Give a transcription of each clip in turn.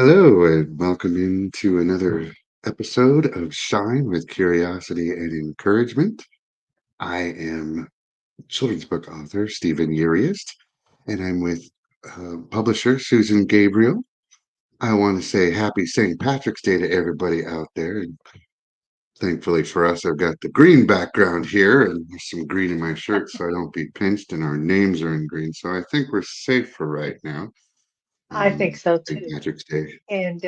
Hello, and welcome into another episode of Shine with Curiosity and Encouragement. I am children's book author Stephen Uriest, and I'm with publisher Susan Gabriel. I want to say happy St. Patrick's Day to everybody out there. And thankfully for us, I've got the green background here, and there's some green in my shirt so I don't be pinched, and our names are in green. So I think we're safe for right now I think on so St. too. Patrick's Day. And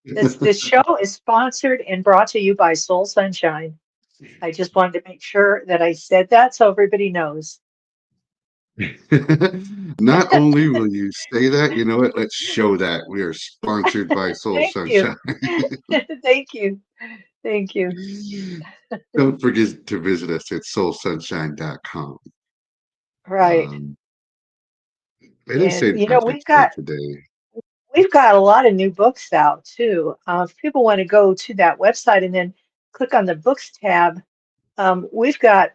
this show is sponsored and brought to you by Soul Sunshine. I just wanted to make sure that I said that so everybody knows. Not only will you say that, you know what? Let's show that we are sponsored by Soul Thank you. Sunshine. Thank you. Thank you. Don't forget to visit us at soulsunshine.com. Right. Um, it is And St. Patrick's Day today. we've got a lot of new books out too. If people want to go to that website and then click on the books tab, we've got,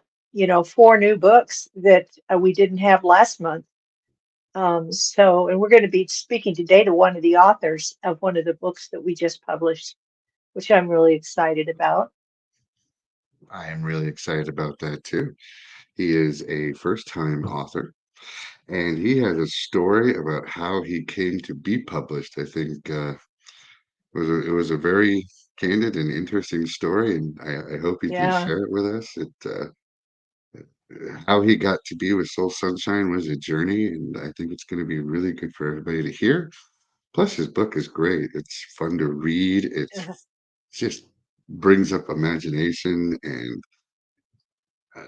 four new books that we didn't have last month. And we're going to be speaking today to one of the authors of one of the books that we just published, which I'm really excited about. I am really excited about that too. He is a first-time author, and he has a story about how he came to be published. I think it was a very candid and interesting story, and I hope he can Yeah. share it with us. How he got to be with Soul Sunshine was a journey, and I think it's going to be really good for everybody to hear. Plus, his book is great. It's fun to read. Just brings up imagination and uh,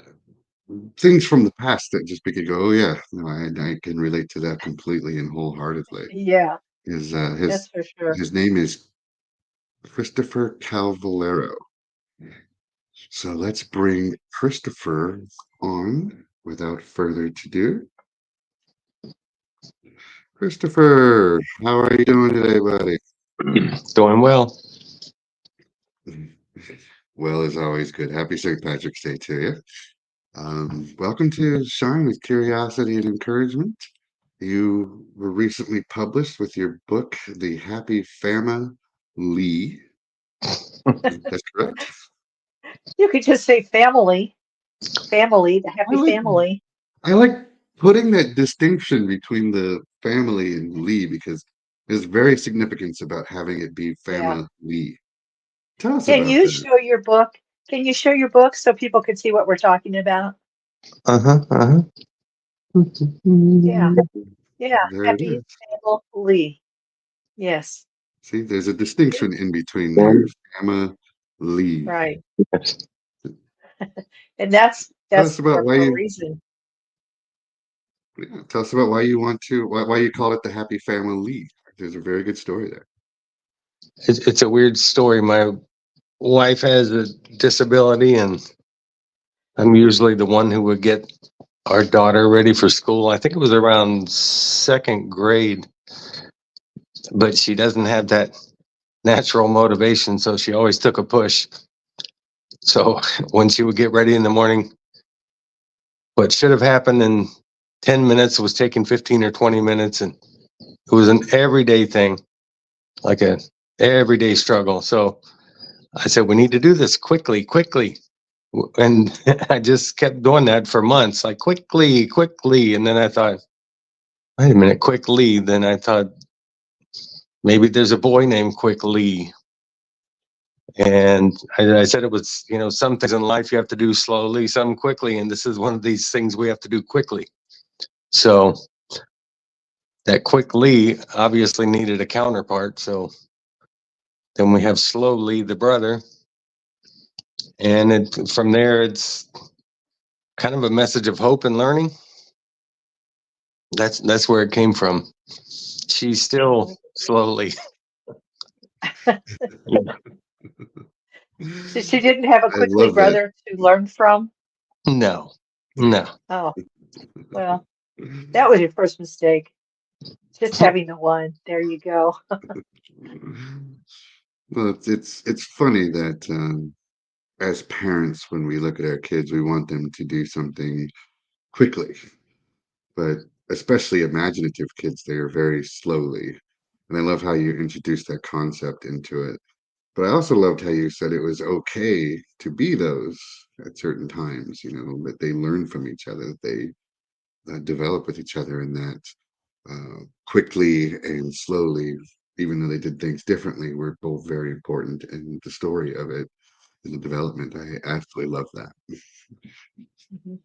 things from the past that just make you go, "Oh yeah, no, I can relate to that completely and wholeheartedly." Yeah, His that's for sure. his name is Christopher Calvallaro. So let's bring Christopher on without further ado. Christopher, how are you doing today, buddy? Doing well. Well, as always, good. Happy St. Patrick's Day to you. Welcome to Shine with Curiosity and Encouragement. You were recently published with your book, The Happy Fama Lee. That's correct. You could just say family, the I happy like family. I like putting that distinction between the family and Lee because there's very significance about having it be Yeah. Fama Lee. Tell us Can about you that. show your book? Can you show your book so people can see what we're talking about? Uh-huh. Uh-huh. Yeah. Yeah. There it Happy is. family. Yes. See, there's a distinction in between there. And Fama Lee. Right. yes. And that's Tell us that's about for why a you reason. yeah, tell us about why you want to why you call it the Happy Family. There's a very good story there. It's a weird story. My wife has a disability, and I'm usually the one who would get our daughter ready for school. I think it was around second grade, but she doesn't have that natural motivation, so she always took a push. So when she would get ready in the morning, what should have happened in 10 minutes was taking 15 or 20 minutes, and it was an everyday thing, like a everyday struggle. So I said, we need to do this quickly, quickly. And I just kept doing that for months, like quickly, quickly. And then I thought, wait a minute, quickly. Then I thought, maybe there's a boy named Quickly. And I said it was, some things in life you have to do slowly, some quickly. And this is one of these things we have to do quickly. So that Quickly obviously needed a counterpart. So then we have Slowly, the brother. And from there, it's kind of a message of hope and learning. That's where it came from. She's still slowly. So she didn't have a I quickly love that. brother to learn from. No, no. Oh, well, that was your first mistake. Just having the one. There you go. Well, it's funny that as parents, when we look at our kids, we want them to do something quickly, but especially imaginative kids, they are very slowly. And I love how you introduced that concept into it. But I also loved how you said it was okay to be those at certain times, that they learn from each other, that they develop with each other, and that quickly and slowly, even though they did things differently, were both very important in the story of it, in the development. I absolutely love that. Mhm.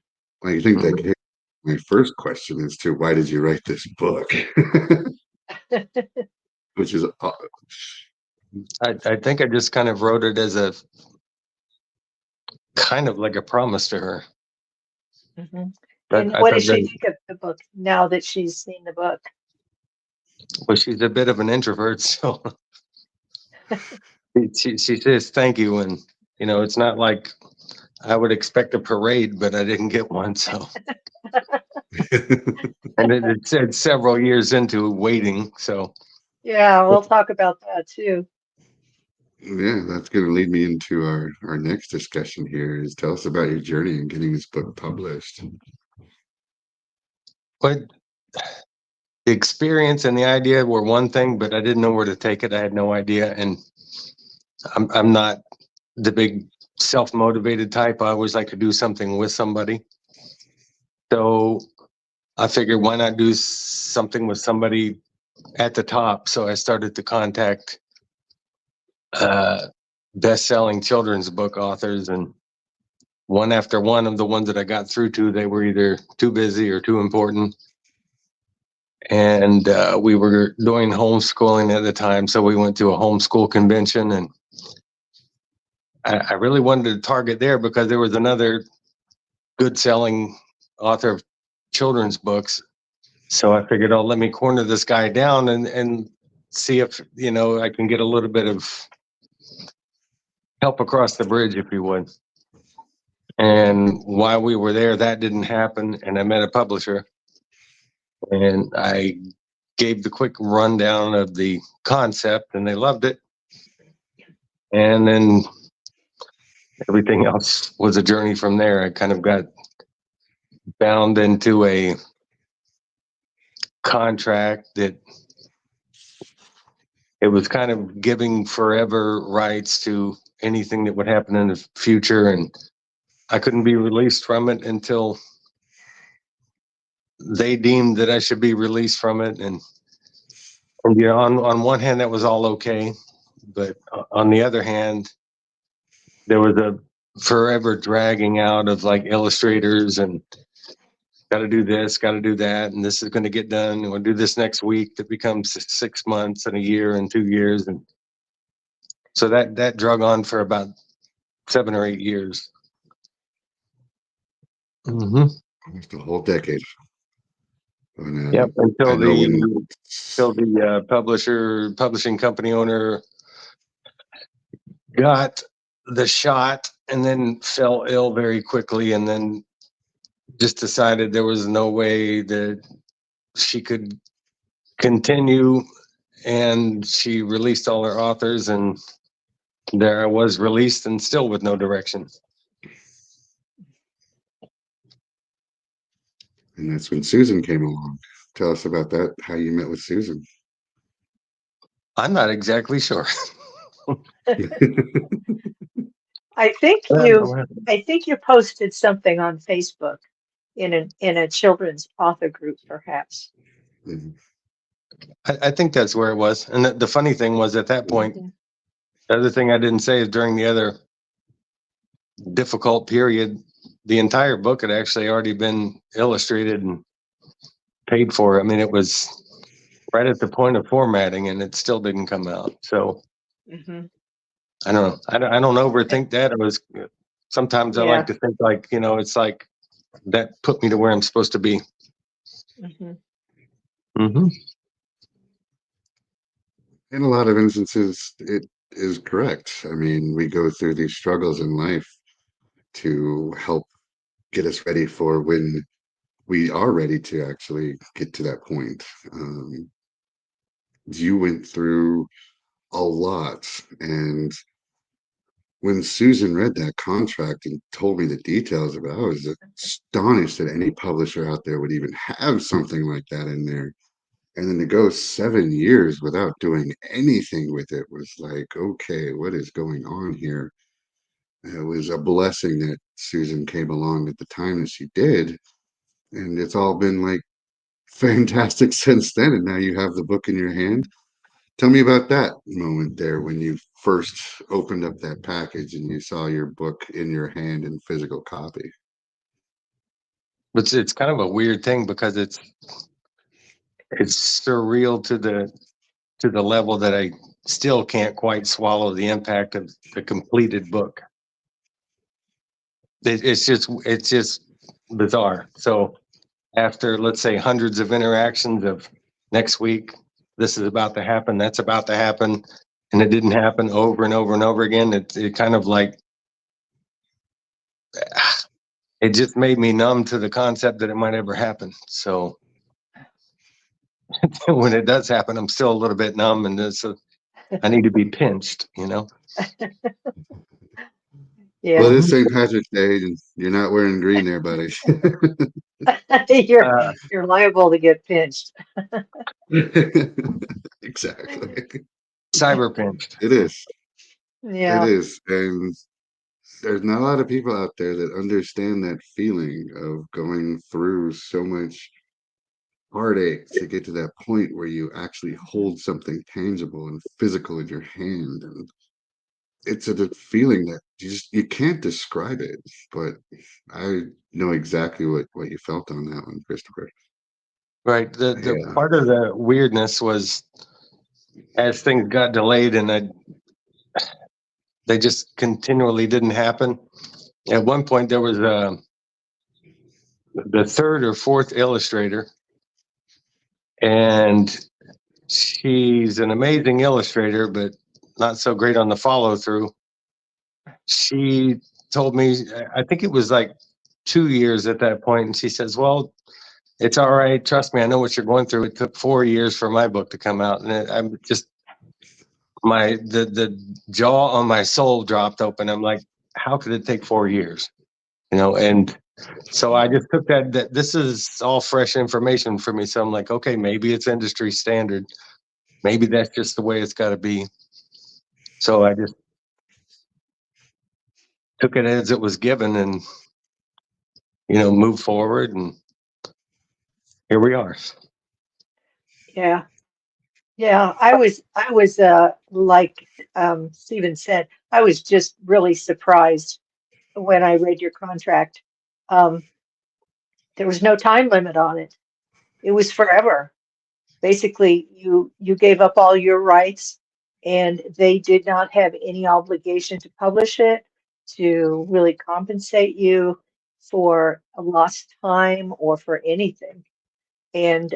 I think that my first question is to why did you write this book? Which is I think I just kind of wrote it as a kind of like a promise to her. Mhm. But And I what thought does she that, think of the book now that she's seen the book? well, she's a bit of an introvert, so she says thank you, and it's not like I would expect a parade, but I didn't get one. So, and it said several years into waiting. So, Yeah, we'll talk about that too. yeah, that's going to lead me into our next discussion here. Is tell us about your journey in getting this book published. but the experience and the idea were one thing, but I didn't know where to take it. I had no idea, and I'm not the big self-motivated type. I always like to do something with somebody. So I figured why not do something with somebody at the top. So I started to contact uh, best-selling children's book authors, and one after one of the ones that I got through to, they were either too busy or too important. And we were doing homeschooling at the time, so we went to a homeschool convention, and I really wanted to target there because there was another good-selling author of children's books. So I figured, oh, let me corner this guy down and see if I can get a little bit of help across the bridge, if you would. And while we were there, that didn't happen, and I met a publisher, and I gave the quick rundown of the concept, and they loved it. And then everything else was a journey from there. I kind of got bound into a contract that it was kind of giving forever rights to anything that would happen in the future, and I couldn't be released from it until they deemed that I should be released from it. And on one hand, that was all okay, but on the other hand, there was a forever dragging out of like illustrators and got to do this, got to do that, and this is going to get done. And we'll do this next week. That becomes 6 months and a year and 2 years, and so that drug on for about 7 or 8 years. Mm-hmm. Almost a whole decade. And Yep, I know when. until the publishing company owner got the shot and then fell ill very quickly, and then just decided there was no way that she could continue, and she released all her authors, and there I was released and still with no direction. And that's when Susan came along. Tell us about that, how you met with Susan. I'm not exactly sure. I think you I think you posted something on Facebook in a children's author group, perhaps. I think that's where it was. And the funny thing was, at that point, Mhm. the other thing I didn't say is during the other difficult period, the entire book had actually already been illustrated and paid for. I mean, it was right at the point of formatting, and it still didn't come out. So Mhm. I don't know. I don't overthink that. It was sometimes I like Yeah. to think like it's like that put me to where I'm supposed to be. Mhm. Mm-hmm. In a lot of instances, it is correct. I mean, we go through these struggles in life to help get us ready for when we are ready to actually get to that point. You went through a lot, and when Susan read that contract and told me the details of it, I was astonished that any publisher out there would even have something like that in there. And then to go 7 years without doing anything with it was like, okay, what is going on here? It was a blessing that Susan came along at the time that she did. And it's all been like fantastic since then. And now you have the book in your hand. Tell me about that moment there when you first opened up that package and you saw your book in your hand in physical copy. But it's kind of a weird thing because it's surreal to the level that I still can't quite swallow the impact of the completed book. It's just bizarre. So after, let's say, hundreds of interactions of next week, this is about to happen, that's about to happen, and it didn't happen over and over and over again, it kind of like, it just made me numb to the concept that it might ever happen. So when it does happen, I'm still a little bit numb, and I need to be pinched, you know? Yeah. Well, it is St. Patrick's Day, and you're not wearing green there, buddy. You're Uh, you're liable to get pinched. Exactly. cyber pinched. It is. It Yeah. is. And there's not a lot of people out there that understand that feeling of going through so much heartache to get to that point where you actually hold something tangible and physical in your hand. And it's a feeling that you can't describe it, but I know exactly what you felt on that one, Christopher. Right. The Yeah. part of the weirdness was as things got delayed and they just continually didn't happen. At one point, there was the third or fourth illustrator, and she's an amazing illustrator, but not so great on the follow through. She told me, I think it was like 2 years at that point, and she says, "Well, it's all right. Trust me, I know what you're going through. It took 4 years for my book to come out," and I'm just the jaw on my soul dropped open. I'm like, how could it take 4 years? You know, and so I just took that this is all fresh information for me. So I'm like, okay, maybe it's industry standard. Maybe that's just the way it's got to be. So I just took it as it was given and, moved forward. And here we are. Yeah. Yeah. I was like Stephen said, I was just really surprised when I read your contract. Um, there was no time limit on it. It was forever. Basically, you gave up all your rights, and they did not have any obligation to publish it, to really compensate you for a lost time or for anything. And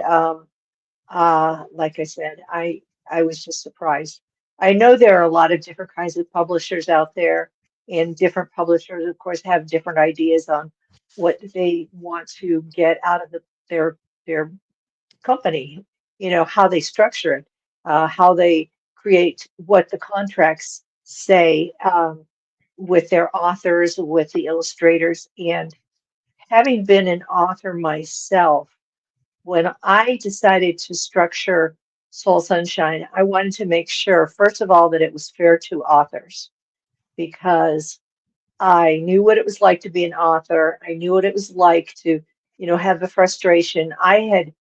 like I said, I was just surprised. I know there are a lot of different kinds of publishers out there, and different publishers, of course, have different ideas on what they want to get out of their company, how they structure it, how they create what the contracts say, with their authors, with the illustrators. And having been an author myself, when I decided to structure Soul Sunshine, I wanted to make sure, first of all, that it was fair to authors, because I knew what it was like to be an author. I knew what it was like to, have the frustration. I had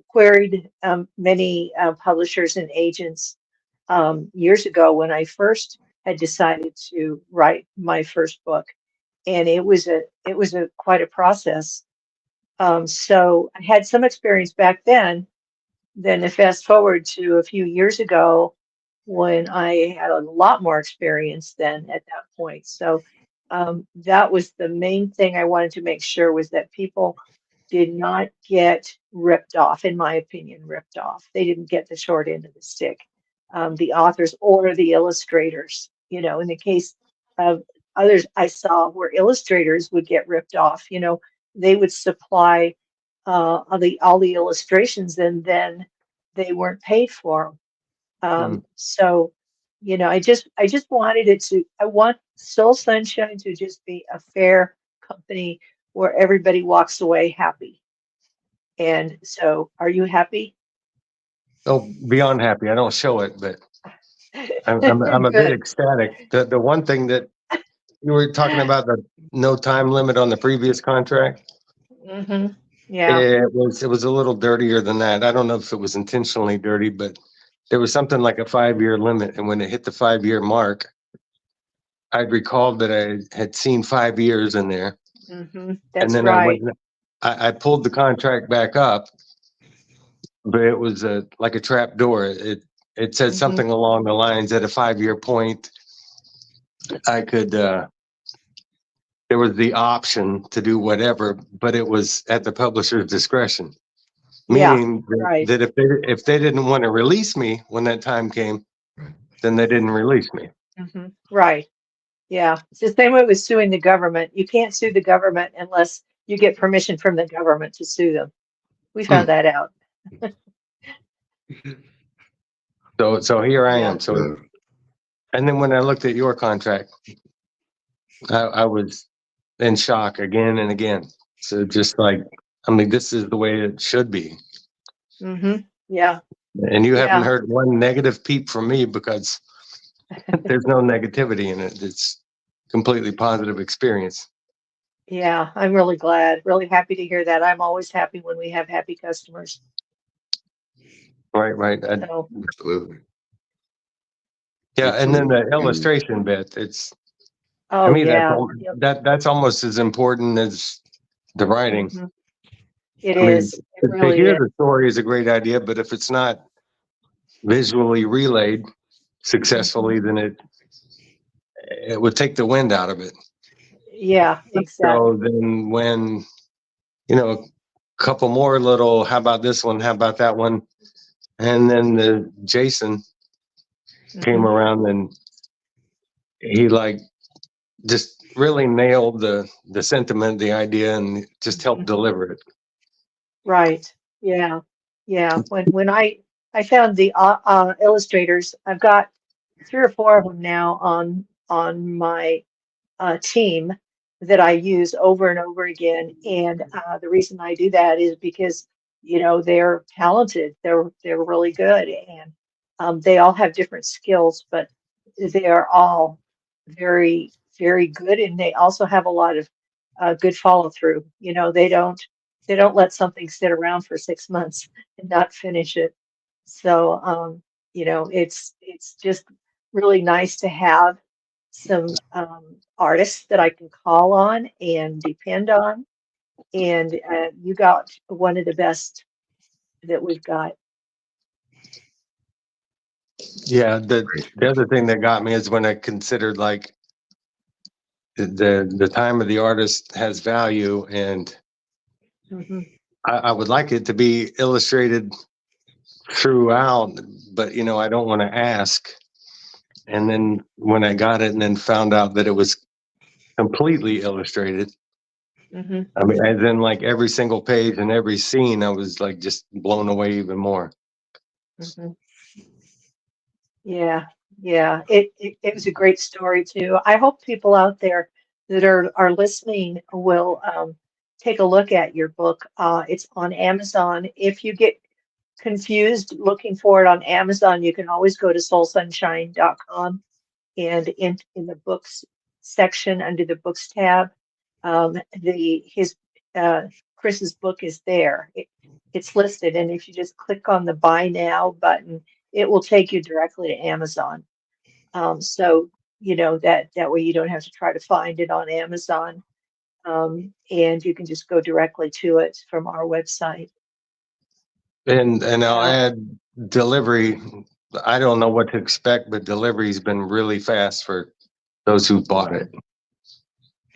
queried many publishers and agents years ago when I first had decided to write my first book, and it was a quite a process. So I had some experience back then to fast forward to a few years ago when I had a lot more experience than at that point. So that was the main thing I wanted to make sure, was that people did not get ripped off, in my opinion, ripped off. They didn't get the short end of the stick, the authors or the illustrators. In the case of others I saw where illustrators would get ripped off, they would supply all the illustrations, and then they weren't paid for them. Mm. So, I just wanted I want Soul Sunshine to just be a fair company where everybody walks away happy. And so, are you happy? Oh, beyond happy. I don't show it, but I'm a bit Good. ecstatic. The one thing that you were talking about, the no time limit on the previous contract, Hmm. Yeah. it was a little dirtier than that. I don't know if it was intentionally dirty, but there was something like a 5-year limit, and when it hit the 5-year mark, I'd recalled that I had seen 5 years in there, and That's then I went. right. I pulled the contract back up, but it was like a trap door. It said Hmm. something along the lines at a 5-year point, I could. There was the option to do whatever, but it was at the publisher's discretion. Yeah. Meaning Right. that if they didn't want to release me when that time came, Right. then they didn't release me. Right. Yeah. It's the same way with suing the government. You can't sue the government unless you get permission from the government to sue them. We found Mm. that out. So here I Yeah. am. And then when I looked at your contract, I was in shock again and again. So just like, I mean, this is the way it should be. Yeah. And you haven't Yeah. heard one negative peep from me because there's no negativity in it. It's completely positive experience. Yeah. I'm really glad. Really happy to hear that. I'm always happy when we have happy customers. Right, right. So, Absolutely. Yeah, and then Absolutely. the And illustration bit. It's to oh me that's yeah. Yep. that's almost as important as the writing. Hmm. It I mean, is. It to really hear is. the story is a great idea, but if it's not visually relayed Hmm. successfully, then it would take the wind out of it. Yeah, So exactly. then when, a couple more little, how about this one? How about that one? And then the Jason came Hmm. around and he like just really nailed the sentiment, the idea, and just helped Hmm. deliver it. Right. Yeah. Yeah. When I found the illustrators, I've got three or four of them now on my team that I use over and over again. And the reason I do that is because, they're talented. They're really good, and they all have different skills, but they are all very, very good, and they also have a lot of good follow through. They don't let something sit around for 6 months and not finish it. So it's just really nice to have some artists that I can call on and depend on. And you got one of the best that we've got. Yeah, the other thing that got me is when I considered like the time of the artist has value, and Hmm. I would like it to be illustrated throughout, but I don't want to ask. And then when I got it and then found out that it was completely illustrated, Hmm. I mean, and then like every single page and every scene, I was like just blown away even more. Hmm. Yeah, yeah. It was a great story too. I hope people out there that are listening will take a look at your book. It's on Amazon. If you get confused looking for it on Amazon, you can always go to soulsunshine.com, and in the books section under the books tab, the his Chris's book is there. It's listed, and if you just click on the Buy Now button, it will take you directly to Amazon. So that way you don't have to try to find it on Amazon, and you can just go directly to it from our website. And I'll Yeah. add delivery. I don't know what to expect, but delivery's been really fast for those who bought it.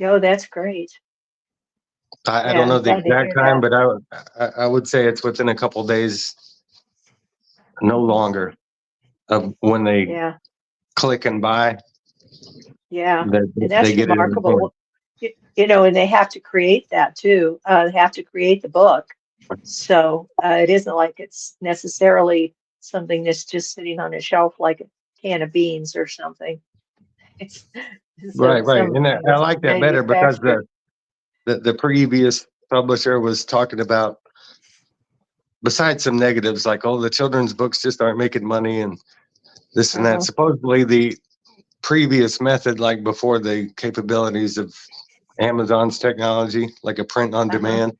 Oh, that's great. I Yeah, don't know I'm the glad to exact hear time, that. but I would say it's within a couple days, no Hmm. longer, of when they Yeah. click and buy, Yeah, that and they that's get it in the door. remarkable. And they have to create that too. They have to create the book. So it isn't like it's necessarily something that's just sitting on a shelf like a can of beans or something. It's Right, right. And something I that's like that better because manufactured. the previous publisher was talking about besides some negatives like, oh, the children's books just aren't making money and this and that. Uh-huh. Supposedly the previous method, like before the capabilities of Amazon's technology, like a print on Uh-huh. demand,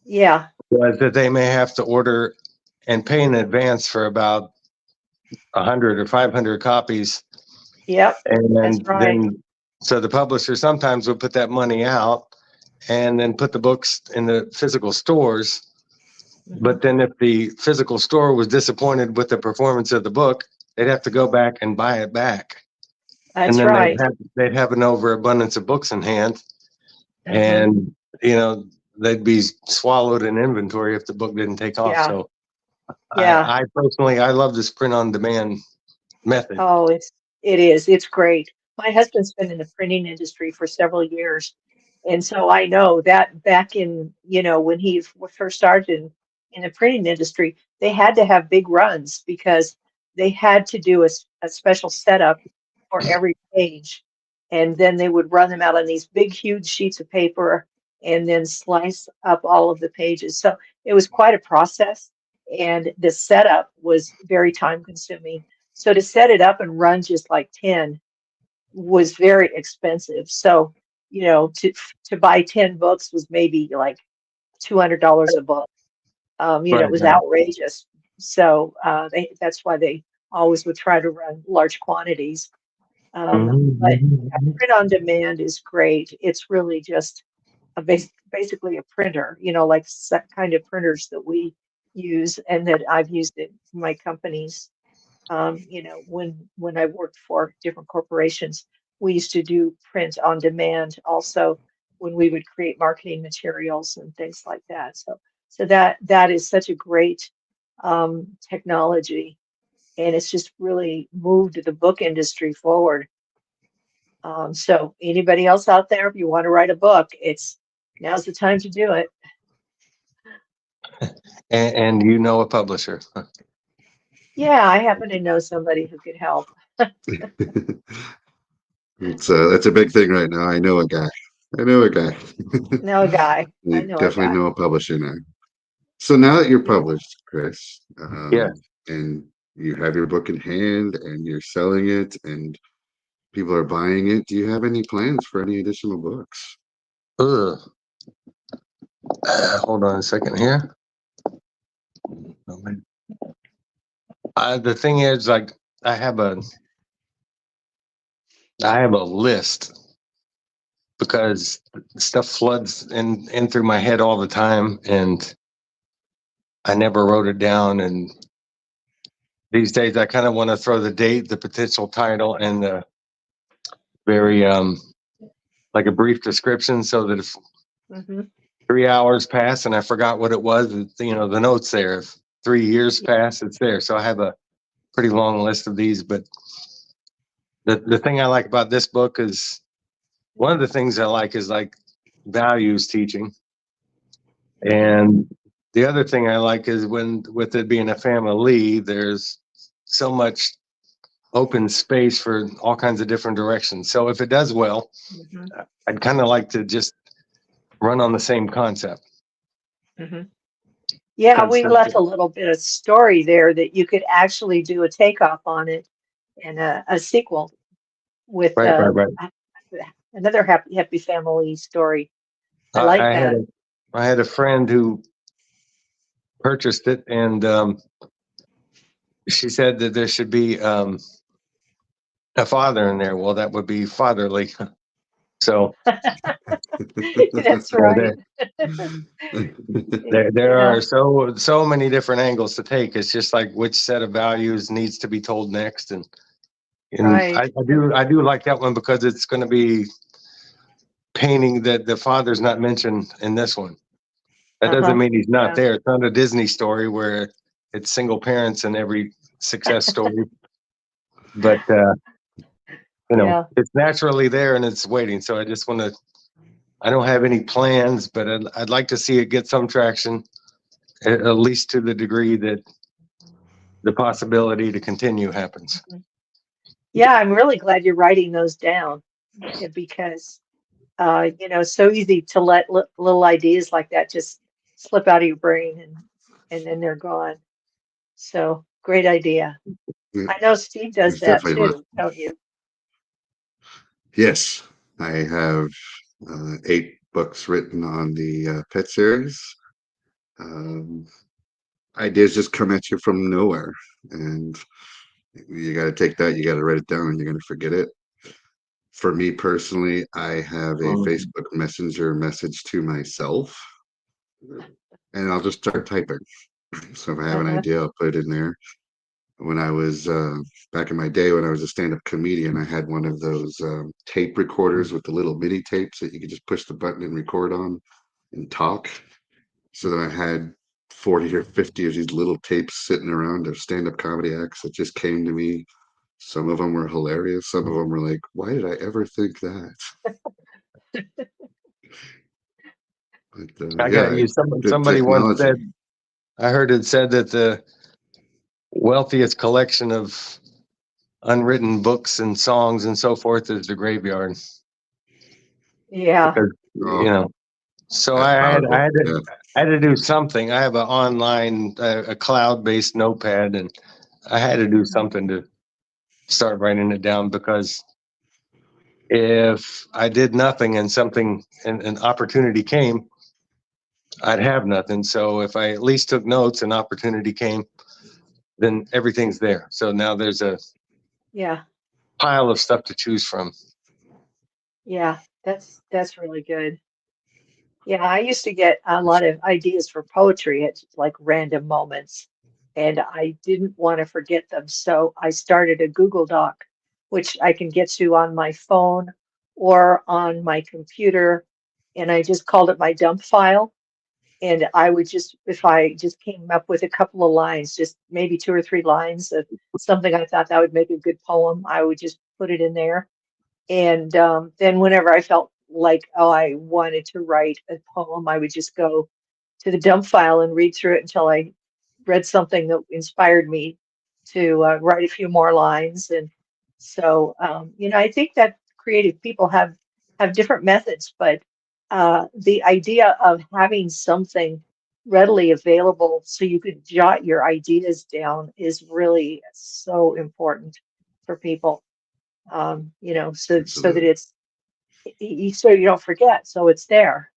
Yeah. was that they may have to order and pay in advance for about 100 or 500 copies. Yep. That's And right. then, so the publisher sometimes would put that money out and then put the books in the physical stores. Hmm. But then if the physical store was disappointed with the performance of the book, they'd have to go back and buy it back. And That's then right. they'd have an overabundance of books in hand, Hmm. and you know they'd be swallowed in inventory if the book didn't take off. Yeah. So Yeah. I personally I love this print on demand method. Oh, it is. It's great. My husband's been in the printing industry for several years, and so I know that back in, when he first started in the printing industry, they had to have big runs because they had to do a special setup for every page, and then they would run them out on these big, huge sheets of paper and then slice up all of the pages. So it was quite a process, and the setup was very time consuming. So to set it up and run just like 10 was very expensive. So, to buy 10 books was maybe like $200 a book. It Right, was right. outrageous. So that's why they always would try to run large quantities. But yeah, Mhm. print on demand is great. It's really just basically a printer, like kind of printers that we use and that I've used in my companies. When I worked for different corporations, we used to do print on demand also when we would create marketing materials and things like that. So that is such a great technology, and it's just really moved the book industry forward. So anybody else out there, if you want to write a book, now's the time to do it. And you know a publisher. Yeah, I happen to know somebody who could help. That's a big thing right now. I know a guy. I know a guy. Know a guy. I You know a definitely guy. know a publisher now. So now that you're published, Chris, Yeah. and you have your book in hand and you're selling it and people are buying it, do you have any plans for any additional books? Ugh. Hold on a second here. The thing is, like, I have a I have a list because stuff floods in through my head all the time, and I never wrote it down. And these days, I kind of want to throw the date, the potential title, and the very like a brief description, so that if Hmm. 3 hours pass and I forgot what it was, the notes there. If 3 years pass, it's there. So I have a pretty long list of these. But the thing I like about this book is one of the things I like is like values teaching. Hmm. And the other thing I like is when, with it being a family, there's so much open space for all kinds of different directions. So if it does well, Hmm. I'd kind of like to just run on the same concept. hmm Yeah, we Concept. left a little bit of story there that you could actually do a takeoff on it and a sequel with Right, right, right. another happy family story. I I, like I had that. a I had a friend who purchased it, and she said that there should be a father in there. Well, that would be fatherly. So That's yeah, right. there Yeah. are so many different angles to take. It's just like which set of values needs to be told next, and Right. I do like that one because it's going to be painting that the father's not mentioned in this one. That doesn't Uh-huh. mean he's not Yeah. there. It's not a Disney story where it's single parents in every success story, but Yeah. it's naturally there and it's waiting. So I don't have any plans, but I'd like to see it get some traction, at least to the degree that the possibility to continue happens. Mhm. Yeah, I'm really glad you're writing those down because it's so easy to let little ideas like that just slip out of your brain. and then they're gone. So great idea. Yeah, I know Steve does there's that definitely a lot. too, don't you? Yes, I have 8 books written on the pet series. Um, Ideas just come at you from nowhere, and you got to take that, you got to write it down, and you're going to forget it. For me personally, I have a Mhm. Facebook Messenger message to myself, and I'll just start typing. So if I have an Uh-huh. idea, I'll put it in there. When I was back in my day, when I was a stand-up comedian, I had one of those tape recorders with the little mini tapes that you could just push the button and record on and talk. So that I had 40 or 50 of these little tapes sitting around of stand-up comedy acts that just came to me. Some of them were hilarious. Some of them were like, why did I ever think that? But I got yeah, you. the Somebody once technology. said, I heard it said that the wealthiest collection of unwritten books and songs and so forth is the graveyard. Yeah. Because, Oh, so that's powerful. Yeah. I had to do something. I have an online, a cloud-based notepad, and I had to do something to start writing it down, because if I did nothing and something, and an opportunity came, I'd have nothing. So if I at least took notes and opportunity came, then everything's there. So now there's a Yeah. pile of stuff to choose from. Yeah. That's really good. Yeah, I used to get a lot of ideas for poetry at like random moments, and I didn't want to forget them. So I started a Google Doc, which I can get to on my phone or on my computer, and I just called it my dump file. And I would just, if I just came up with a couple of lines, just maybe 2 or 3 lines of something I thought that would make a good poem, I would just put it in there. And then whenever I felt like, oh, I wanted to write a poem, I would just go to the dump file and read through it until I read something that inspired me to write a few more lines. And so, I think that creative people have different methods, but the idea of having something readily available so you could jot your ideas down is really so important for people. So that Absolutely. it's so you don't forget, so it's there.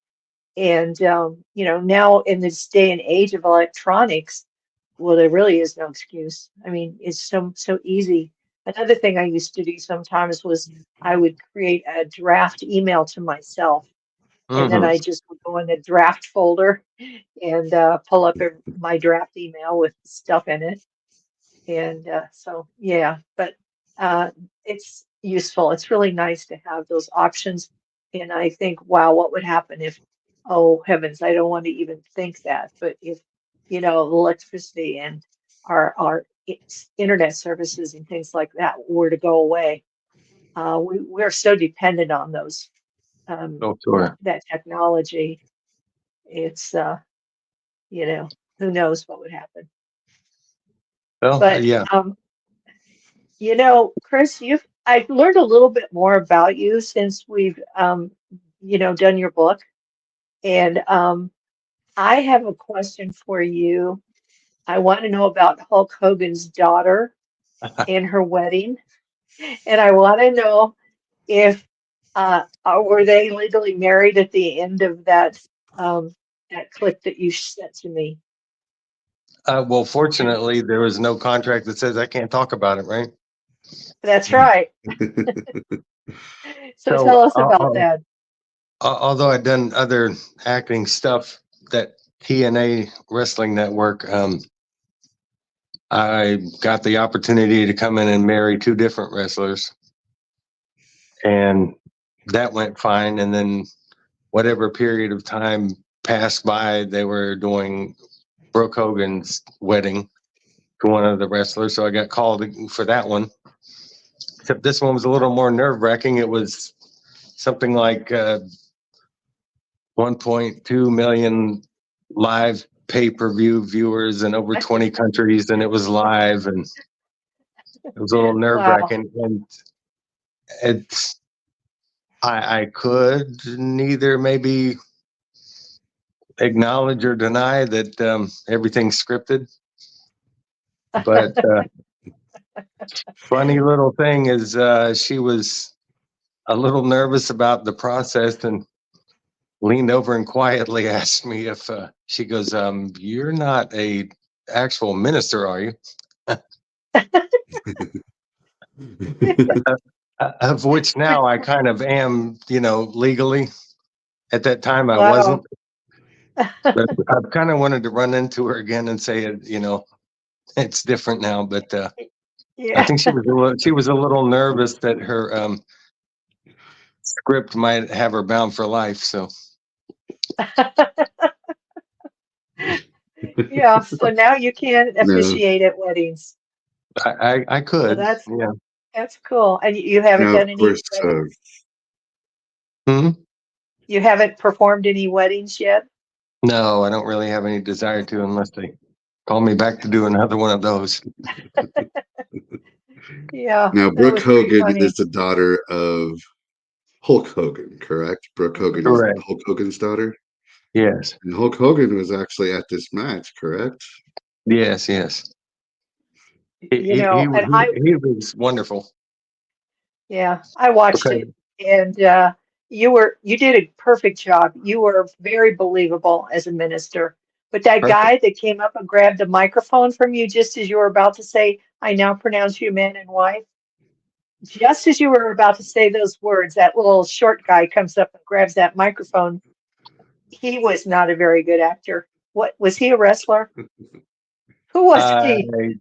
And now in this day and age of electronics, well, there really is no excuse. I mean, it's so easy. Another thing I used to do sometimes was I would create a draft email to myself, and then Hmm. I just would go in the draft folder and pull up my draft email with stuff in it. And so, yeah, but uh, it's useful. It's really nice to have those options. And I think, wow, what would happen if, oh heavens, I don't want to even think that. But if, electricity and our internet services and things like that were to go away, we're so dependent on those, um, Oh, sure. that technology. It's, who knows what would happen. Well, But yeah. Chris, I've learned a little bit more about you since we've done your book. And I have a question for you. I want to know about Hulk Hogan's daughter and her wedding. And I want to know if were they legally married at the end of that clip that you sent to me. Well, fortunately, there was no contract that says I can't talk about it, right? That's right. So tell So, us about that. although I've done other acting stuff, that TNA Wrestling Network, I got the opportunity to come in and marry 2 different wrestlers, and that went fine. And then whatever period of time passed by, they were doing Brooke Hogan's wedding to one of the wrestlers, so I got called for that one. Except this one was a little more nerve wracking. It was something like 1.2 million live pay-per-view viewers in over 20 countries, and it was live, and it was a little nerve Wow. wracking. And it's I could neither maybe acknowledge or deny that everything's scripted. But funny little thing is she was a little nervous about the process and leaned over and quietly asked me if she goes, you're not a actual minister, are you? Of which now I kind of am, legally. At that time I Wow. wasn't. But I've kind of wanted to run into her again and say it, it's different now. But I Yeah. think she was a little nervous that her script might have her bound for life. So Yeah. So now you can No, officiate at weddings. I So could, yeah. that's cool. And you haven't now of done any course, weddings? Hmm. You haven't performed any weddings yet? No, I don't really have any desire to unless they call me back to do another one of those. Yeah, now that Brooke was pretty Hogan is funny. the daughter of Hulk Hogan, correct? Brooke Hogan Hmm. is Correct. Hulk Hogan's daughter. Yes. And Hulk Hogan was actually at this match, correct? Yes. Yes. He, You he, he, know, and he was wonderful. yeah, I watched Okay. it, and you did a perfect job. You were very believable as a minister. But that Perfect. guy that came up and grabbed the microphone from you just as you were about to say, "I now pronounce you man and wife," just as you were about to say those words, that little short guy comes up and grabs that microphone. He was not a very good actor. What was he, a wrestler? Who was Uh, he?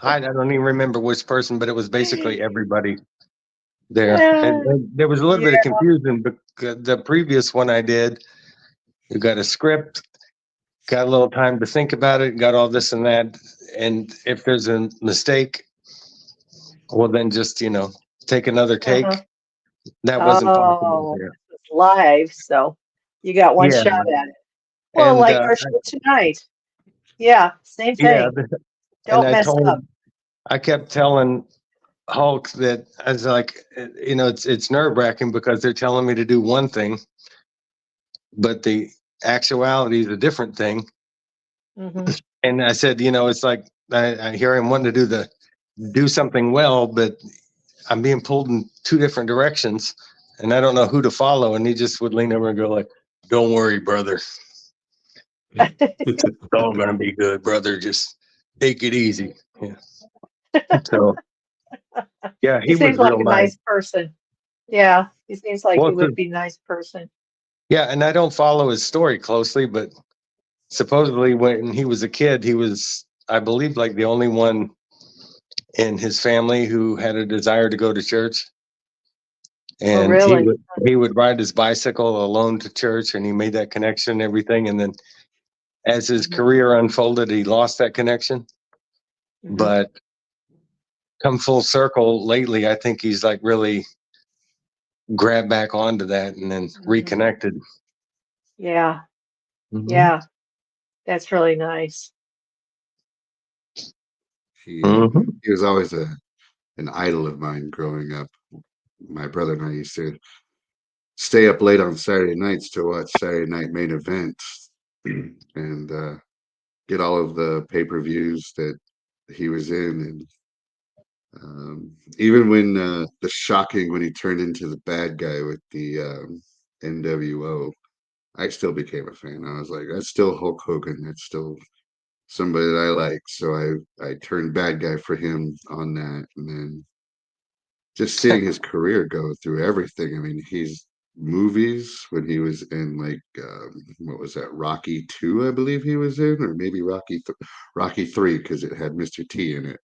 I don't even remember which person, but it was basically everybody there. Uh, And there was a little bit of yeah. confusion because the previous one I did, you got a script, got a little time to think about it, got all this and that. And if there's a mistake, well, then just, take another Uh-huh. take. That wasn't possible Oh, there. it's live, so you got one Yeah. shot at it. Well, And like our show tonight. Yeah, same yeah, thing. and Don't mess up. I kept telling Hulk that I was like, it's nerve wracking because they're telling me to do one thing, but the actuality is a different thing. Hmm. And I said, it's like I hear him wanting to do something well, but I'm being pulled in two different directions, and I don't know who to follow. And he just would lean over and go like, "Don't worry, brother. It's all gonna be good, brother. Just take it easy." Yeah. So yeah, He he was seems like real a nice. nice person. Yeah, he seems like he Well, would be a nice person. yeah, and I don't follow his story closely, but supposedly when he was a kid, he was, I believe, like the only one in his family who had a desire to go to church. Oh, And really? he would ride his bicycle alone to church, and he made that connection and everything. And then as his Hmm. career unfolded, he lost that connection. Hmm. But come full circle lately, I think he's like really grabbed back onto that and then Hmm. reconnected. Yeah, Hmm. yeah, that's really nice. He was always an idol of mine growing up. My brother and I used to stay up late on Saturday nights to watch Saturday Night Main Event and get all of the pay-per-views that he was in. And even when the shocking when he turned into the bad guy with the NWO, I still became a fan. I was like, that's still Hulk Hogan. That's still somebody that I like. So I turned bad guy for him on that, and then just seeing his career go through everything. I mean, he's movies when he was in like what was that, Rocky 2, I believe he was in, or maybe Rocky 3 because it had Mr. T in it.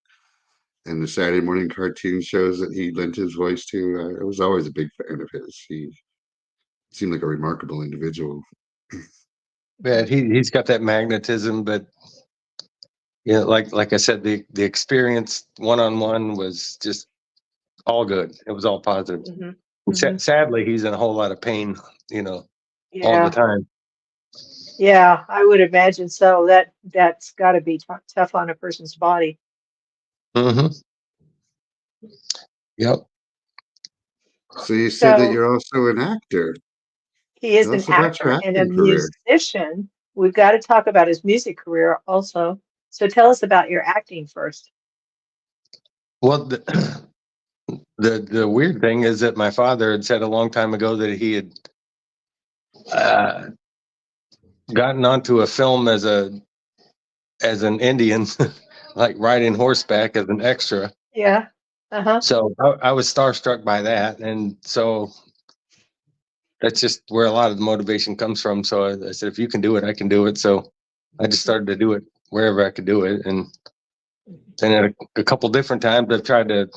And the Saturday morning cartoon shows that he lent his voice to, I was always a big fan of his. He seemed like a remarkable individual. Yeah, Mhm. he's got that magnetism, but like I said, the experience one on one was just all good. It was all positive. Hmm. Hmm. Sadly, he's in a whole lot of pain, you know, all the Yeah, time. yeah, I would imagine so. That's got to be tough on a person's body. Hmm. Yep. So you said that So you're also an actor. he is Tell an us about your actor and a acting career. musician. we've got to talk about his music career also. So tell us about your acting first. Well, the weird thing is that my father had said a long time ago that he had uh, gotten onto a film as an Indian, like riding horseback as an extra. Yeah. Uh-huh. So I was starstruck by that, and so that's just where a lot of the motivation comes from. So I said, if you can do it, I can do it. So I just started to do it wherever I could do it, and then at a couple different times I've tried to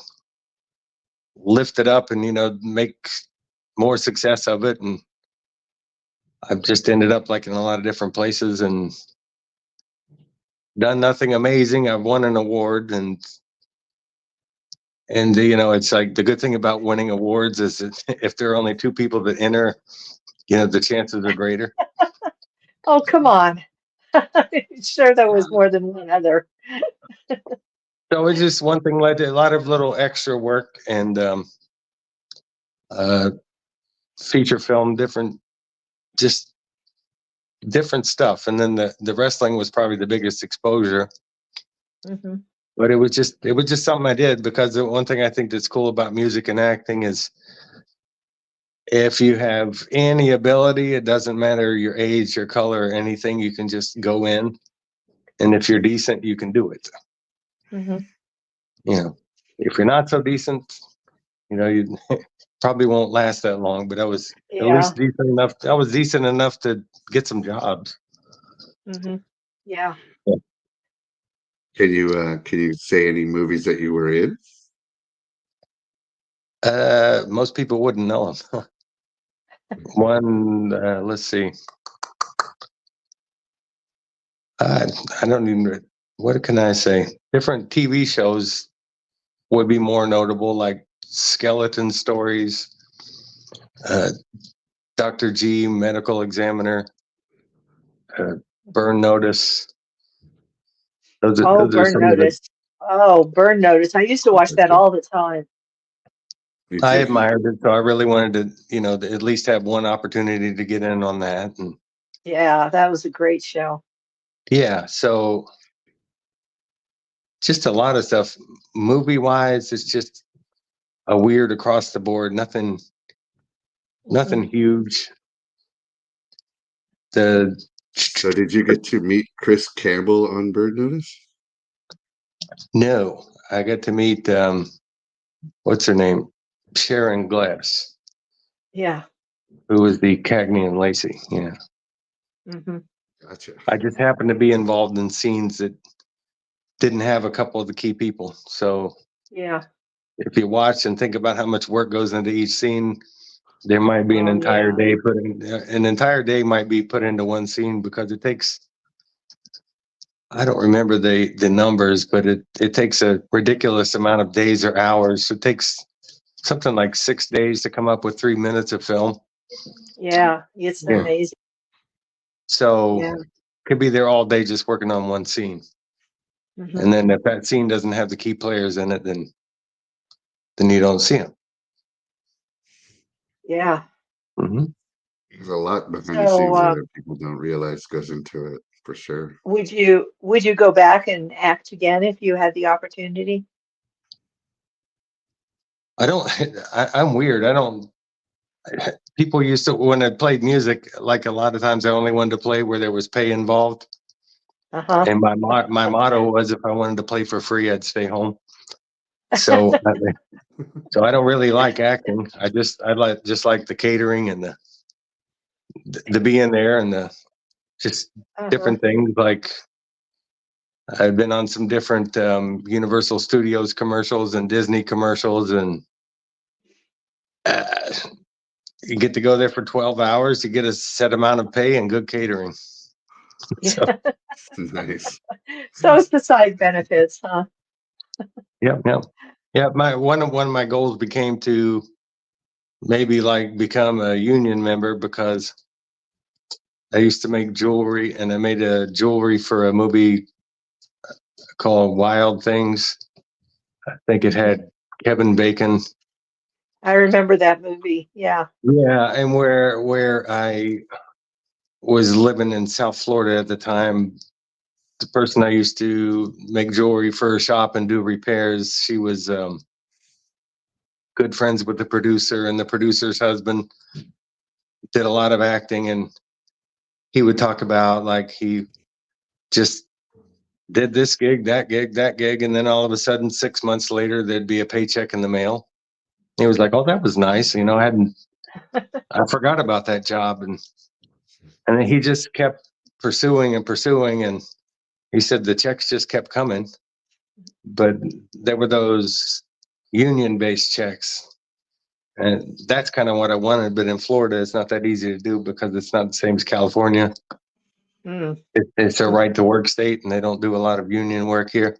lift it up and make more success of it, and I've just ended up like in a lot of different places and done nothing amazing. I've won an award, and it's like the good thing about winning awards is that if there are only two people that enter, the chances are greater. Oh, come on. Sure, there was more than one other. So it's just one thing led to a lot of little extra work and uh, feature film, just different stuff. And then the wrestling was probably the biggest exposure. Hmm. But it was just something I did, because the one thing I think that's cool about music and acting is if you have any ability, it doesn't matter your age, your color, or anything, you can just go in. And if you're decent, you can do it. Hmm. If you're not so decent, you probably won't last that long. But I was at Yeah. least decent enough. I was decent enough to get some jobs. Hmm. Yeah. Can you say any movies that you were in? Most people wouldn't know them. One, let's see. I I don't even. What can I say? Different TV shows would be more notable, like Skeleton Stories, uh, Dr. G, Medical Examiner, uh, Burn Notice. Those are Oh, those are Burn some of the. Notice. Oh, Burn Notice. I used to watch that all the time. Me I too. admired it, so I really wanted to, to at least have one opportunity to get in on that. And Yeah, that was a great show. yeah, so just a lot of stuff. Movie wise, it's just a weird across the board. Nothing Hmm. huge. The So did you get to meet Chris Campbell on Bird Notice? No, I got to meet what's her name, Sharon Glass, Yeah. who was the Cagney and Lacey. Yeah, Hmm. Gotcha. I just happened to be involved in scenes that didn't have a couple of the key people. So Yeah. if you watch and think about how much work goes into each scene, there might be Oh, yeah. an entire day might be put into one scene, because it takes. I don't remember the numbers, but it takes a ridiculous amount of days or hours. So it takes something like 6 days to come up with 3 minutes of film. Yeah. It's Yeah. amazing. So Yeah. could be there all day just working on one scene. Hmm. And then if that scene doesn't have the key players in it, then you don't see them. Yeah. Mm-hmm. There's a lot behind the So, scenes there that people don't realize goes into it, for sure. would you go back and act again if you had the opportunity? I don't. I'm weird. I don't. People used to, when I played music, like a lot of times I only wanted to play where there was pay involved. Uh-huh. And my motto was, if I wanted to play for free, I'd stay home. So so I don't really like acting. I like the catering and the being there, and the just Uh-huh. different things. Like I've been on some different Universal Studios commercials and Disney commercials, and uh, you get to go there for 12 hours. You get a set amount of pay and good catering. So Yeah. Nice. So it's the side benefits, huh? yeah, yeah, yeah. My one of my goals became to maybe like become a union member, because I used to make jewelry, and I made a jewelry for a movie called Wild Things. I think it Hmm. had Kevin Bacon. I remember that movie. Yeah. Yeah, and where was living in South Florida at the time. The person I used to make jewelry for her shop and do repairs, she was good friends with the producer, and the producer's husband did a lot of acting, and he would talk about like he just did this gig, that gig, and then all of a sudden 6 months later there'd be a paycheck in the mail. He was like, "Oh, that was nice." I forgot about that job, and then he just kept pursuing and pursuing, and he said the checks just kept coming, but there were those union-based checks, and that's kind of what I wanted. But in Florida, it's not that easy to do because it's not the same as California. Mm. It's a right-to-work state, and they don't do a lot of union work here.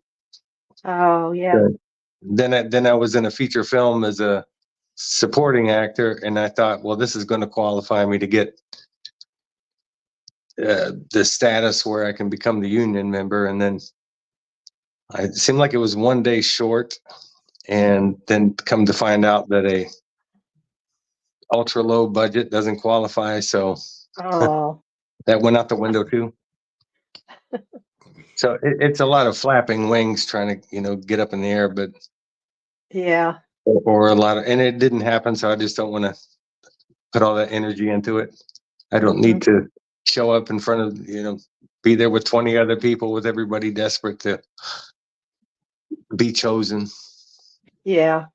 Oh, yeah. So then I was in a feature film as a supporting actor, and I thought, well, this is going to qualify me to get the status where I can become the union member. And then it seemed like it was one day short, and then come to find out that a ultra low budget doesn't qualify, so Oh, that went out the window too. So it's a lot of flapping wings trying to get up in the air, but yeah. or a lot of, and it didn't happen, so I just don't want to put all that energy into it. I don't Hmm. need to show up in front of, be there with 20 other people with everybody desperate to be chosen. Yeah.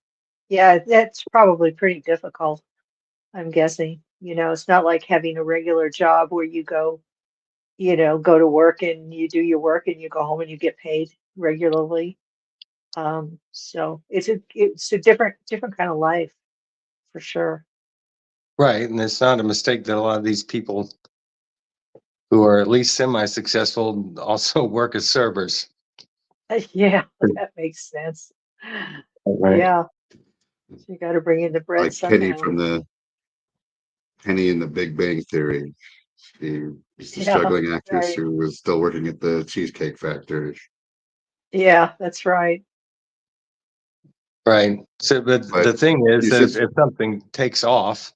Yeah, that's probably pretty difficult, I'm guessing. It's not like having a regular job where you go to work and you do your work and you go home and you get paid regularly. So it's a different kind of life for sure. Right. And it's not a mistake that a lot of these people who are at least semi-successful also work as servers. Yeah, that makes sense. Right. Yeah, so you got to bring in the bread Like Penny somehow. from the Penny in the Big Bang Theory. She was the Yeah, struggling actress right. who was still working at the Cheesecake Factory. Yeah, that's right. Right. So, but But the thing is you that said, if something takes off,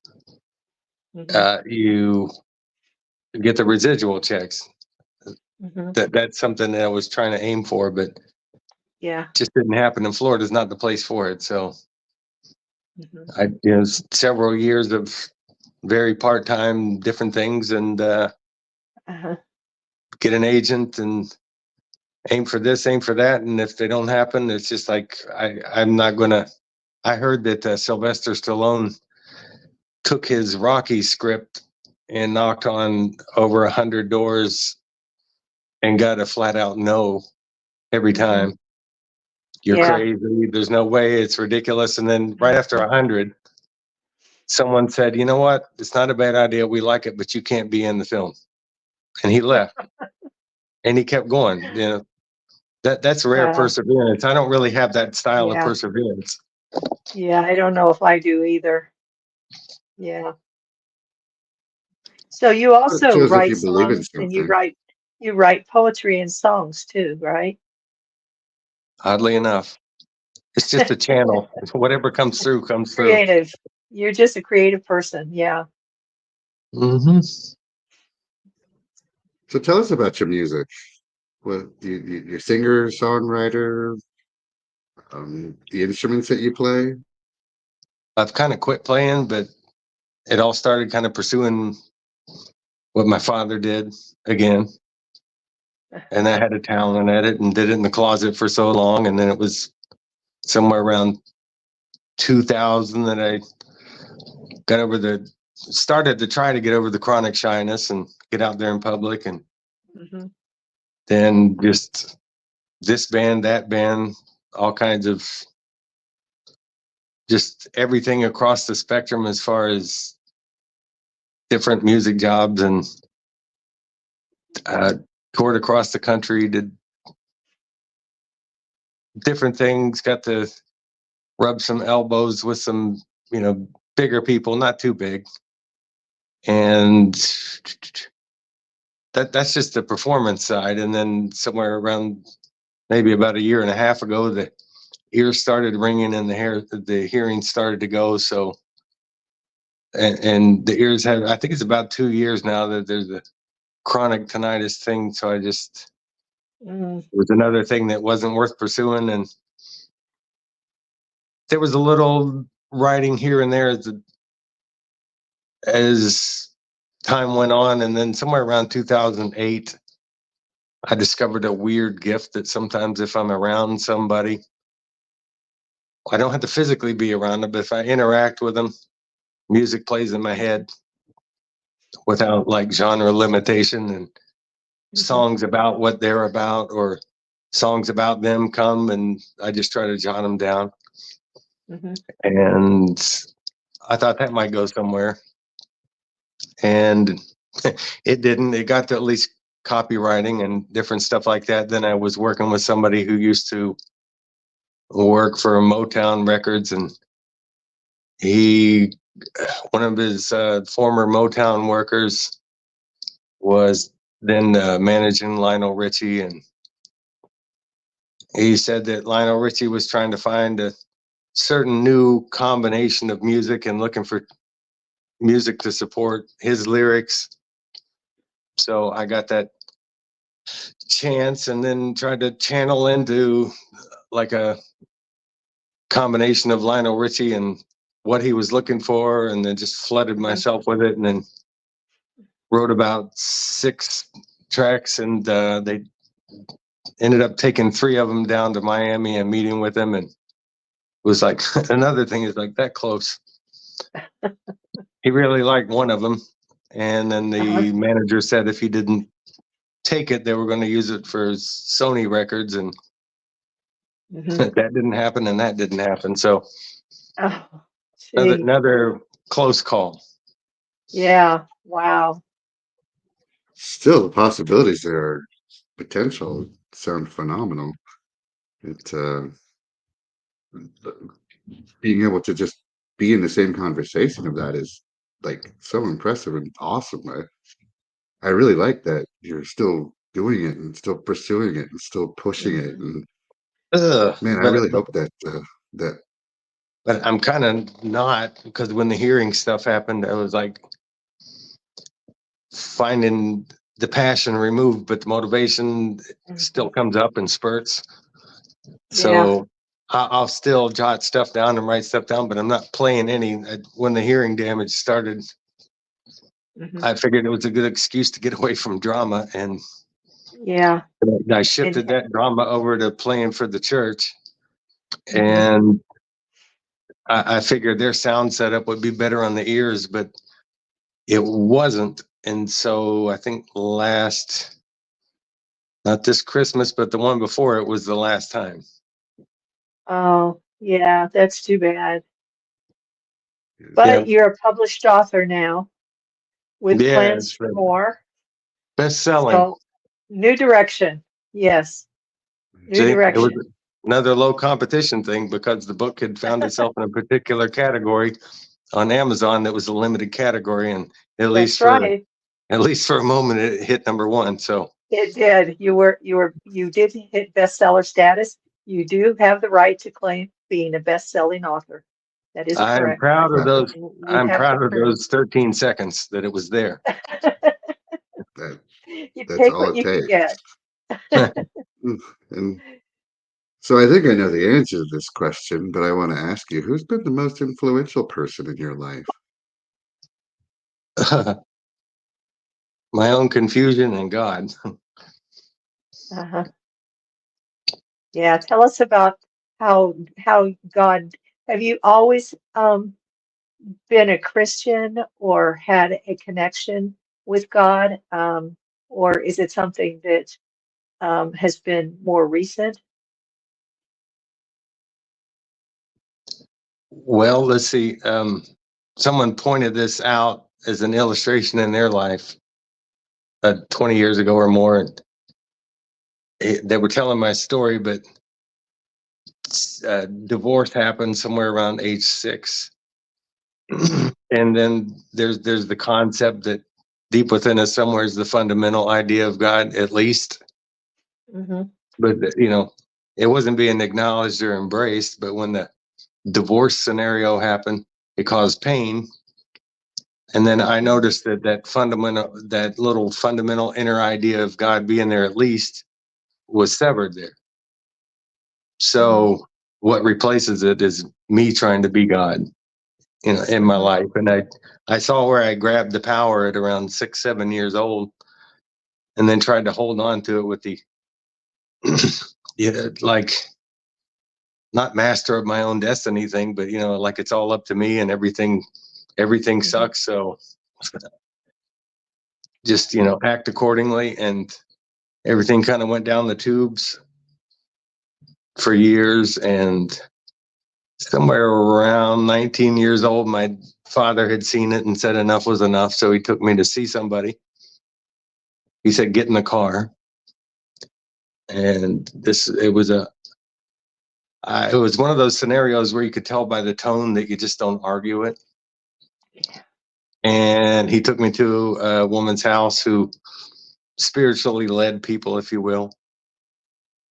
Hmm. you get the residual checks. Hmm. That's something that I was trying to aim for, but Yeah. just didn't happen. And Florida's not the place for it. So Hmm. several years of very part-time different things, and Uh-huh. get an agent and aim for this, aim for that. And if they don't happen, it's just like, I'm not going to. I heard that Sylvester Stallone took his Rocky script and knocked on over 100 doors and got a flat out no every Hmm. time. You're Yeah. crazy. There's no way. It's ridiculous. And then right after 100, someone said, "You know what? It's not a bad idea. We like it, but you can't be in the film." And he left, and he kept going. That's rare Uh, perseverance. I don't really have that style of yeah. perseverance. Yeah, I don't know if I do either. Yeah. So you it also shows if write you believe in songs and something. you write poetry and songs too, right? Oddly enough, it's just a channel. Whatever comes through, comes through. Creative. You're just a creative person. Yeah. Hmm. So tell us about your music. What your singer, songwriter, the instruments that you play. I've kind of quit playing, but it all started kind of pursuing what my father did again. And I had a talent at it and did it in the closet for so long. And then it was somewhere around 2000 that I started to try to get over the chronic shyness and get out there in public. And Hmm. then just this band, that band, all kinds of just everything across the spectrum as far as different music jobs, and uh, toured across the country, did different things, got to rub some elbows with some, bigger people, not too big. And that's just the performance side. And then somewhere around maybe about a year and a half ago, the ears started ringing and the hearing started to go. So, and the ears have, I think it's about 2 years now that there's chronic tinnitus thing. So it Mm, was another thing that wasn't worth pursuing. And there was a little writing here and there as time went on. And then somewhere around 2008, I discovered a weird gift that sometimes if I'm around somebody, I don't have to physically be around them, but if I interact with them, music plays in my head without like genre limitation, and mhm, songs about what they're about or songs about them come, and I just try to jot them down. mhm, And I thought that might go somewhere. And it didn't. It got to at least copywriting and different stuff like that. Then I was working with somebody who used to work for Motown Records, and he, one of his former Motown workers, was then managing Lionel Richie, and he said that Lionel Richie was trying to find a certain new combination of music and looking for music to support his lyrics. So I got that chance and then tried to channel into like a combination of Lionel Richie and what he was looking for, and then just flooded mhm, myself with it, and then wrote about 6 tracks, and they ended up taking 3 of them down to Miami and meeting with him, and it was like another thing is like that close. He really liked one of them, and then uh-huh, the manager said if he didn't take it, they were going to use it for Sony records, and mhm. that didn't happen, and that didn't happen. So Oh, another gee. another close call. Yeah. Wow. Still, the possibilities there are potential sound phenomenal. It being able to just be in the same conversation of that is like so impressive and awesome. I really like that you're still doing it and still pursuing it and still pushing it. Mhm, And Ugh, man, I but really but hope that that but I'm kind of not, because when the hearing stuff happened, I was like finding the passion removed, but the motivation still mhm. comes up in spurts. Yeah. So I'll still jot stuff down and write stuff down, but I'm not playing any. When the hearing damage started, Mhm. I figured it was a good excuse to get away from drama, and Yeah. I And shifted that drama over to playing for the church. mhm. And I figured their sound setup would be better on the ears, but it wasn't. And so I think not this Christmas, but the one before it was the last time. Oh, yeah, that's too bad. Yeah. But you're a published author now with Yeah. plans It's for more. best selling. So, new direction. Yes, new See, it was direction. another low competition thing because the book had found itself in a particular category on Amazon that was a limited category. And at least That's for right. at least for a moment, it hit #1. So It did. You did hit bestseller status. You do have the right to claim being a best-selling author. That is I'm correct. proud of those. And you I'm have the proud of proof. those 13 seconds that it was there. that You that's take all what it you can takes. get. And so I think I know the answer to this question, but I want to ask you, who's been the most influential person in your life? My own confusion and God. Uh-huh. Yeah, tell us about how God, have you always been a Christian or had a connection with God? Or is it something that has been more recent? Well, let's see. Someone pointed this out as an illustration in their life 20 years ago or more. And they were telling my story, but divorce happened somewhere around age 6. And then there's the concept that deep within us somewhere is the fundamental idea of God, at least. Hmm. But it wasn't being acknowledged or embraced. But when the divorce scenario happened, it caused pain. And then I noticed that that little fundamental inner idea of God being there at least was severed there. So what replaces it is me trying to be God, in my life. And I saw where I grabbed the power at around 6, 7 years old, and then tried to hold on to it with the, like, not master of my own destiny thing, but like it's all up to me and everything sucks. So just, act accordingly. And everything kind of went down the tubes for years. And somewhere around 19 years old, my father had seen it and said enough was enough. So he took me to see somebody. He said, get in the car. And it was one of those scenarios where you could tell by the tone that you just don't argue it. And he took me to a woman's house who spiritually led people, if you will,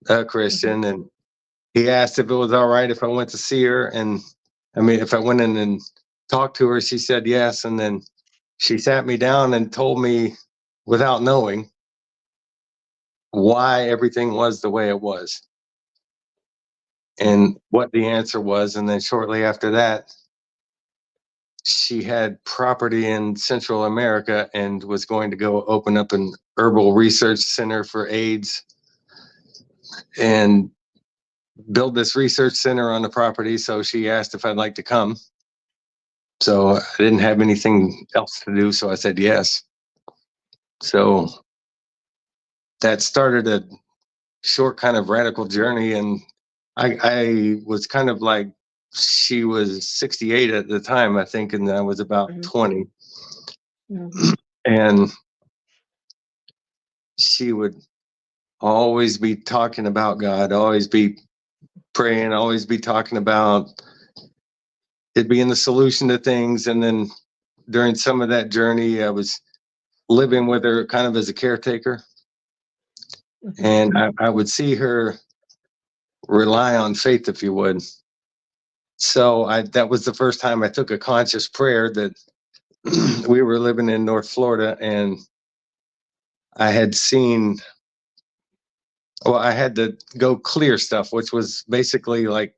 a Christian. And he asked if it was all right if I went to see her. And I mean, if I went in and talked to her, she said yes. And then she sat me down and told me, without knowing, why everything was the way it was and what the answer was. And then shortly after that, she had property in Central America and was going to go open up an herbal research center for AIDS and build this research center on the property. So she asked if I'd like to come. So I didn't have anything else to do. So I said yes. So that started a short kind of radical journey. And I was kind of like, she was 68 at the time, I think, and I was about 20. And she would always be talking about God, always be praying, always be talking about it being the solution to things. And then during some of that journey, I was living with her kind of as a caretaker. And I would see her rely on faith, if you would. So that was the first time I took a conscious prayer. That we were living in North Florida, and I had I had to go clear stuff, which was basically like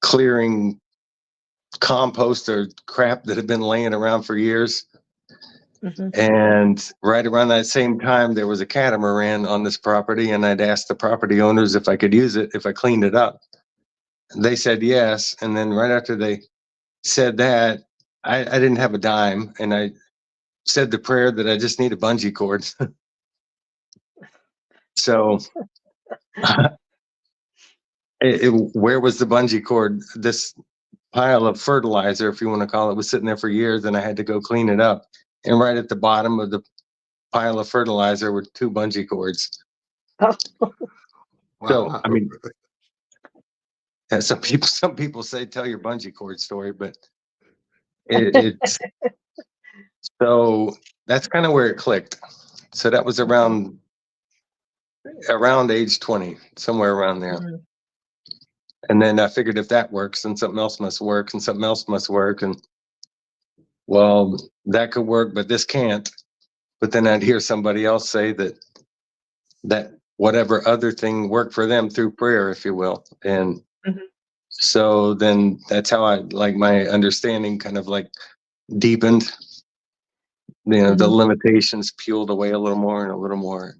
clearing compost or crap that had been laying around for years. And right around that same time, there was a catamaran on this property, and I'd asked the property owners if I could use it if I cleaned it up. They said yes. And then right after they said that, I didn't have a dime, and I said the prayer that I just need a bungee cord. So where was the bungee cord? This pile of fertilizer, if you want to call it, was sitting there for years, and I had to go clean it up. And right at the bottom of the pile of fertilizer were 2 bungee cords. Wow. So, I mean, some people say tell your bungee cord story, but it's so that's kind of where it clicked. So that was around age 20, somewhere around there. And then I figured if that works, then something else must work, and something else must work. And well, that could work, but this can't. But then I'd hear somebody else say that whatever other thing worked for them through prayer, if you will. And so then that's how my understanding kind of like deepened. The limitations peeled away a little more and a little more.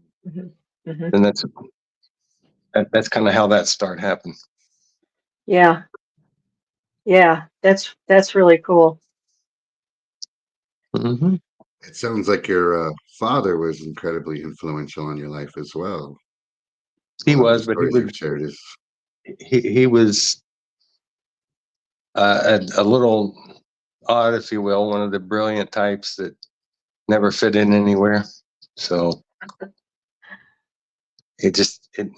And that's kind of how that start happened. Yeah. That's really cool. It sounds like your father was incredibly influential on your life as well. He was, but stories you've shared is he was a little odd, if you will, one of the brilliant types that never fit in anywhere. So it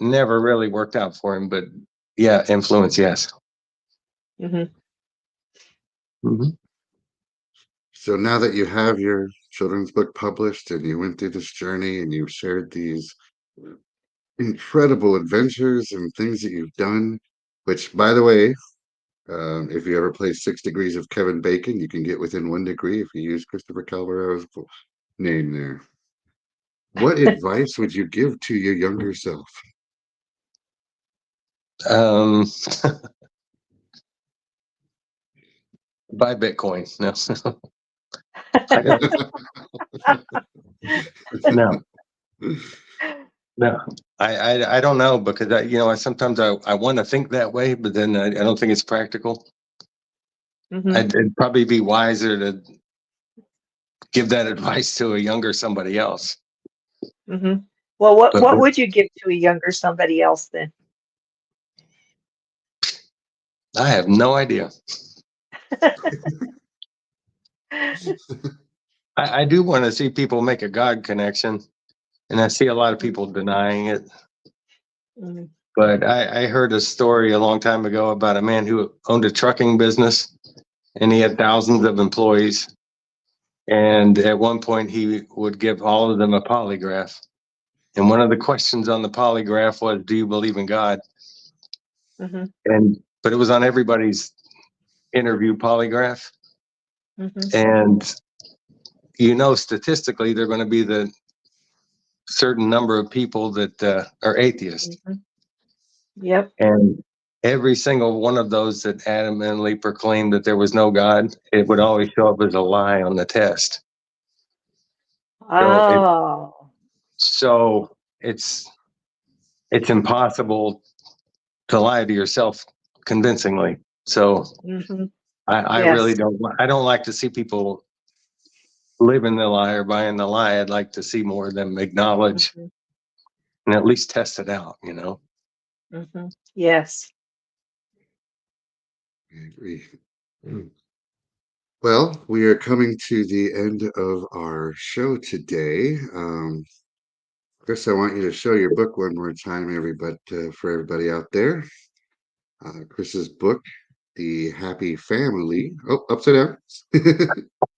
never really worked out for him. But yeah, influence, yes. So now that you have your children's book published and you went through this journey and you've shared these incredible adventures and things that you've done, which, by the way, If you ever play 6 Degrees of Kevin Bacon, you can get within 1 degree if you use Christopher Calallaro's name there. What advice would you give to your younger self? Um, buy Bitcoin. No, I don't, no, no. I don't know because I sometimes I want to think that way, but then I don't think it's practical. Hmm. It'd probably be wiser to give that advice to a younger somebody else. Hmm. Well, what But what would you give to a younger somebody else then? I have no idea. I do want to see people make a God connection, and I see a lot of people denying it. Mhm. But I heard a story a long time ago about a man who owned a trucking business, and he had thousands of employees. And at one point, he would give all of them a polygraph. And one of the questions on the polygraph was, "Do you believe in God?" Mhm. But it was on everybody's interview polygraph. Mhm. And statistically, they're going to be the certain number of people that are atheists. Mhm. Yep. And every single one of those that adamantly proclaimed that there was no God, it would always show up as a lie on the test. So Oh. so it's impossible to lie to yourself convincingly. So Mhm. I really Yes. don't like to see people live in the lie or buying the lie. I'd like to see more of them acknowledge Mhm. and at least test it out. Mhm. Yes. I agree. Mm. Well, we are coming to the end of our show today. Chris, I want you to show your book one more time, everybody, for everybody out there. Chris's book, The Happy Family. Oh, upside down.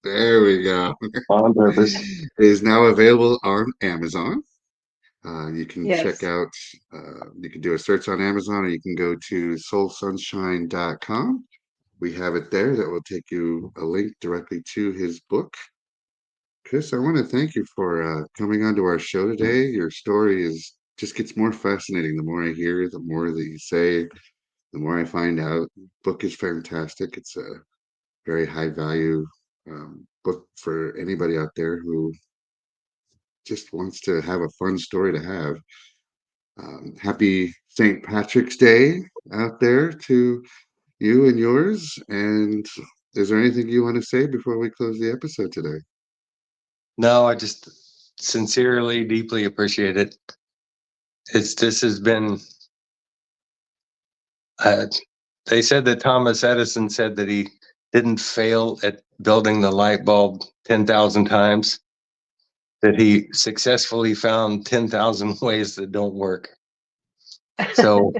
There we go. On purpose. Is now available on Amazon. You can check Yes. out, you can do a search on Amazon, or you can go to soulsunshine.com. We have it there that will take you a link directly to his book. Chris, I want to thank you for coming onto our show today. Your story is just gets more fascinating the more I hear, the more that you say, the more I find out. Book is fantastic. It's a very high value book for anybody out there who just wants to have a fun story to have. Happy St. Patrick's Day out there to you and yours. And is there anything you want to say before we close the episode today? No, I just sincerely, deeply appreciate it. This has been. Uh, they said that Thomas Edison said that he didn't fail at building the light bulb 10,000 times. That he successfully found 10,000 ways that don't work. So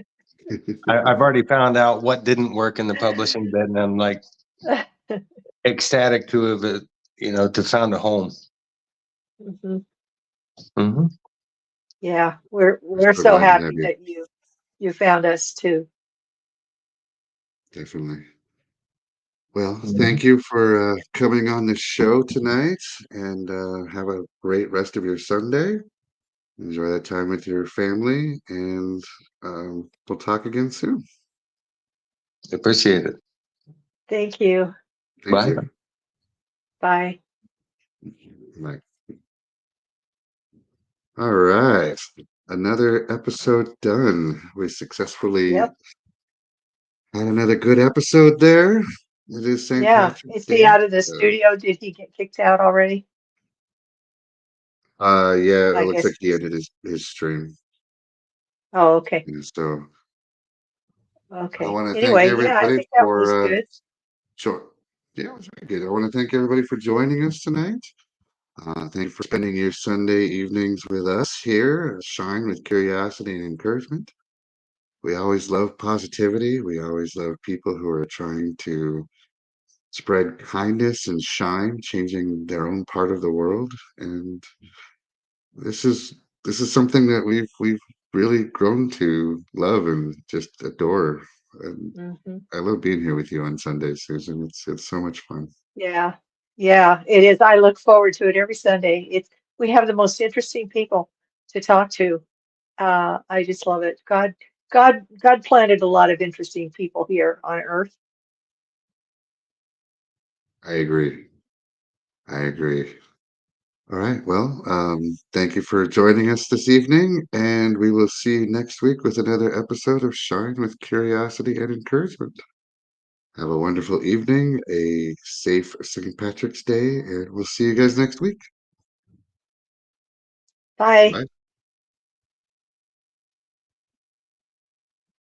I've already found out what didn't work in the publishing bit, and I'm like ecstatic to have, to found a home. Mhm. Hmm. Yeah, We're we're so so glad to have happy you. that you found us too. Definitely. Well, Hmm. thank you for coming on the show tonight and have a great rest of your Sunday. Enjoy that time with your family, and we'll talk again soon. Appreciate it. Thank you. Thank Bye. you. Bye. Bye. All right. Another episode done. We successfully Yep. had another good episode there. It is St. Yeah. Patrick's Is he Day. out of the studio? Did he get kicked out already? Yeah, it I looks like guess he he's. ended his stream. Oh, okay. And so I Okay. want to thank Anyway, yeah, I everybody think that was for good. sure. Yeah, it was very good. I want to thank everybody for joining us tonight. Thank you for spending your Sunday evenings with us here at Shine with Curiosity and Encouragement. We always love positivity. We always love people who are trying to spread kindness and shine, changing their own part of the world. And this is this is something that we've really grown to love and just adore. And Hmm. I love being here with you on Sundays, Susan. It's so much fun. Yeah, yeah, it is. I look forward to it every Sunday. It's we have the most interesting people to talk to. I just love it. God planted a lot of interesting people here on earth. I agree. I agree. All right. Well, thank you for joining us this evening, and we will see you next week with another episode of Shine with Curiosity and Encouragement. Have a wonderful evening, a safe St. Patrick's Day, and we'll see you guys next week. Bye. Bye.